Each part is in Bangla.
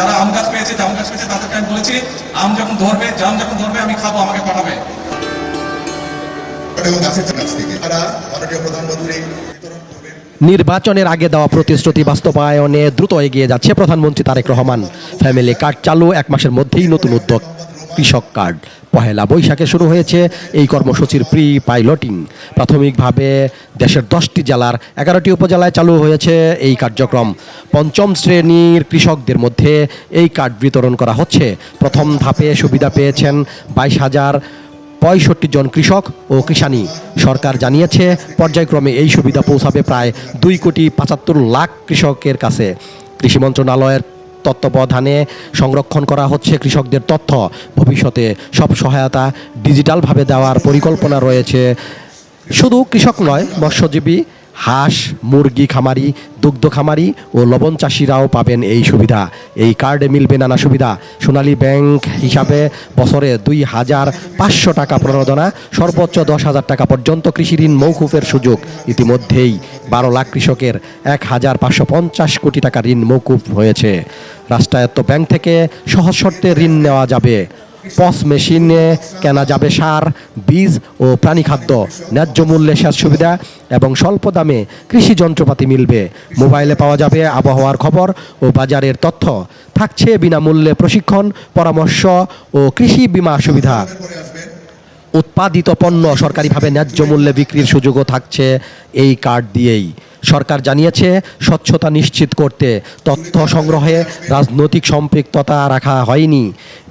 যারা আম গাছ পেয়েছে জাম গাছ পেয়েছে তাদেরকে আমি বলেছি আম যখন ধরবে জাম যখন ধরবে আমি খাবো, আমাকে পাঠাবে। নির্বাচনের আগে দেওয়া প্রতিশ্রুতি বাস্তবায়নে দ্রুত এগিয়ে যাচ্ছে প্রধানমন্ত্রী তারেক রহমান। ফ্যামিলি কার্ড চালু, 1 মাসের মধ্যেই নতুন উদ্যোগ কৃষক কার্ড। পহেলা বৈশাখে শুরু হয়েছে এই কর্মসূচির প্রি পাইলটিং। প্রাথমিকভাবে দেশের 10টি জেলার 11টি উপজেলায় চালু হয়েছে এই কার্যক্রম। পঞ্চম শ্রেণীর কৃষকদের মধ্যে এই কার্ড বিতরণ করা হচ্ছে। প্রথম ধাপে সুবিধা পেয়েছেন 22,065 জন কৃষক ও কৃষানী। সরকার জানিয়েছে পর্যায়ক্রমে এই সুবিধা পৌঁছাবে প্রায় 2,75,00,000 কৃষকের কাছে। কৃষি মন্ত্রণালয়ের তত্ত্বাবধানে সংরক্ষণ করা হচ্ছে কৃষকদের তথ্য। ভবিষ্যতে সব সহায়তা ডিজিটালভাবে দেওয়ার পরিকল্পনা রয়েছে। শুধু কৃষক নয়, মৎস্যজীবী, হাঁস মুরগি খামারি, দুগ্ধ খামারি ও লবণ চাষিরাও পাবেন এই সুবিধা। এই কার্ডে মিলবে নানা সুবিধা। সোনালী ব্যাংক হিসাবে বছরে 2,500 টাকা প্রণোদনা, সর্বোচ্চ 10,000 টাকা পর্যন্ত কৃষি ঋণ মৌকুফের সুযোগ। ইতিমধ্যেই 12 লাখ কৃষকের 1,550 কোটি টাকা ঋণ মৌকুফ হয়েছে। রাষ্ট্রায়ত্ত ব্যাংক থেকে সহজ শর্তে ঋণ নেওয়া যাবে। পস মেশিনে কেনা যাবে সার, বীজ ও প্রাণীখাদ্য। ন্যায্য মূল্যে সেচ সুবিধা এবং স্বল্প দামে কৃষি যন্ত্রপাতি মিলবে। মোবাইলে পাওয়া যাবে আবহাওয়ার খবর ও বাজারের তথ্য। থাকছে বিনামূল্যে প্রশিক্ষণ, পরামর্শ ও কৃষি বীমা সুবিধা। উৎপাদিত পণ্য সরকারিভাবে ন্যায্য মূল্যে বিক্রির সুযোগও থাকছে এই কার্ড দিয়েই। সরকার জানিয়েছে স্বচ্ছতা নিশ্চিত করতে তথ্য সংগ্রহে রাজনৈতিক সম্পৃক্ততা রাখা হয়নি।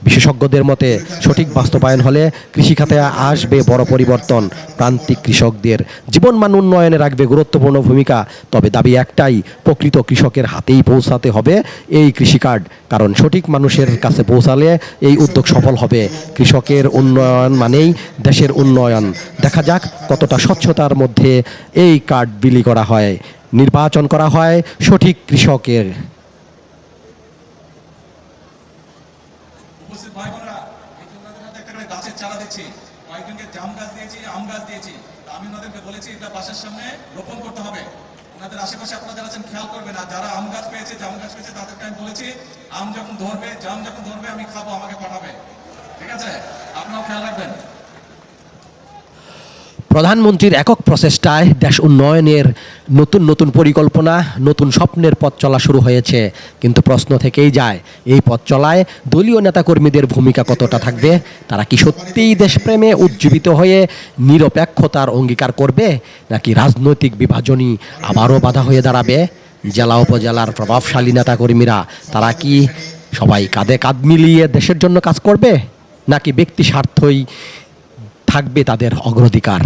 বিশেষজ্ঞদের মতে সঠিক বাস্তবায়ন হলে কৃষিখাতে আসবে বড় পরিবর্তন। প্রান্তিক কৃষকদের জীবনমান উন্নয়নে রাখবে গুরুত্বপূর্ণ ভূমিকা। তবে দাবি একটাই, প্রকৃত কৃষকের হাতেই পৌঁছাতে হবে এই কৃষি কার্ড। কারণ সঠিক মানুষের কাছে পৌঁছালে এই উদ্যোগ সফল হবে। কৃষকের উন্নয়ন মানেই দেশের উন্নয়ন। দেখা যাক কতটা স্বচ্ছতার মধ্যে এই কার্ড বিলি করা হয়, নির্বাচন করা হয় সঠিক কৃষকের। উপস্থিত ভাই বোনেরা, এই যে ওনাদের হাতে একটা করে গাছের চারা দিচ্ছি, কয়েকজনকে জাম গাছ দিয়েছি, আম গাছ দিয়েছি। আমি ওনাদেরকে বলেছি এটা বাসার সামনে রোপণ করতে হবে। ওনাদের আশেপাশে আপনারা যারা আছেন খেয়াল করবেন। আর যারা আম গাছ পেয়েছে জাম গাছ পেয়েছে তাদেরকে আমি বলেছি আম যখন ধরবে জাম যখন ধরবে আমি খাবো, আমাকে পাঠাবে। ঠিক আছে, আপনারাও খেয়াল রাখবেন। প্রধানমন্ত্রীর একক প্রচেষ্টায় দেশ উন্নয়নের নতুন নতুন পরিকল্পনা, নতুন স্বপ্নের পথ চলা শুরু হয়েছে। কিন্তু প্রশ্ন থেকেই যায়, এই পথ চলায় দলীয় নেতাকর্মীদের ভূমিকা কতটা থাকবে? তারা কি সত্যিই দেশপ্রেমে উজ্জীবিত হয়ে নিরপেক্ষতার অঙ্গীকার করবে, নাকি রাজনৈতিক বিভাজনই আবারও বাধা হয়ে দাঁড়াবে? জেলা উপজেলার প্রভাবশালী নেতাকর্মীরা তারা কি সবাই কাঁধে কাঁধ মিলিয়ে দেশের জন্য কাজ করবে, নাকি ব্যক্তি স্বার্থই থাকবে তাদের অগ্রাধিকার?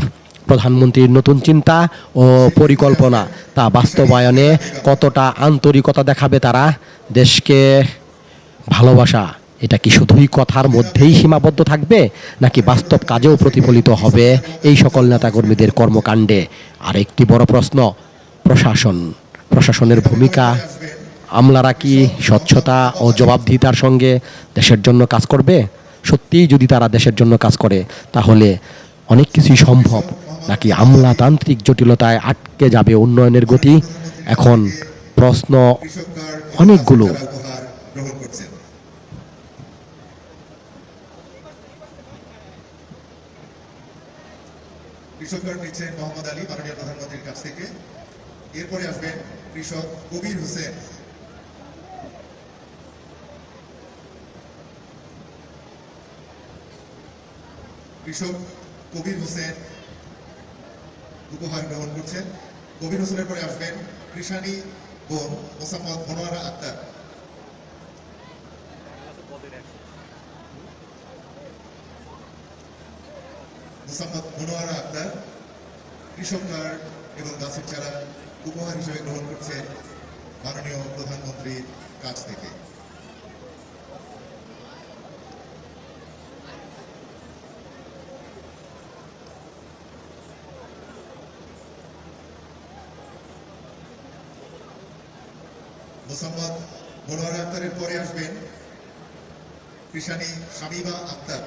প্রধানমন্ত্রীর নতুন চিন্তা ও পরিকল্পনা তা বাস্তবায়নে কতটা আন্তরিকতা দেখাবে তারা? দেশকে ভালোবাসা এটা কি শুধুই কথার মধ্যেই সীমাবদ্ধ থাকবে, নাকি বাস্তব কাজেও প্রতিফলিত হবে এই সকল নেতাকর্মীদের কর্মকাণ্ডে? আর একটি বড় প্রশ্ন, প্রশাসনের ভূমিকা। আমলারা কি স্বচ্ছতা ও জবাবদিহিতার সঙ্গে দেশের জন্য কাজ করবে? সত্যিই যদি তারা দেশের জন্য কাজ করে তাহলে অনেক কিছুই সম্ভব, নাকি আমলাতান্ত্রিক জটিলতায় আটকে যাবে উন্নয়নের গতি? এখন প্রশ্ন অনেকগুলো। কৃষক কার্ড নিচ্ছেন মোহাম্মদ আলী মাননীয় প্রধানমন্ত্রীর কাছ থেকে। এরপরে আসবেন কৃষক কবির হোসেন। কৃষক কবির হোসেন উপহার গ্রহণ করছেন। কবির হোসেনের পরে আসবেন কৃষানী বোন মোসাম্মদ মনোয়ারা আক্তার। মোসাম্মদ মনোয়ারা আক্তার কৃষক কার্ড এবং গাছের চারা উপহার হিসেবে গ্রহণ করছেন মাননীয় প্রধানমন্ত্রীর কাছ থেকে। মোসাম্মদ মনোয়ারা আক্তারের পরে আসবেন কৃষানী শামিমা আক্তার।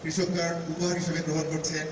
কৃষক কার্ড উপহার হিসেবে গ্রহণ করছেন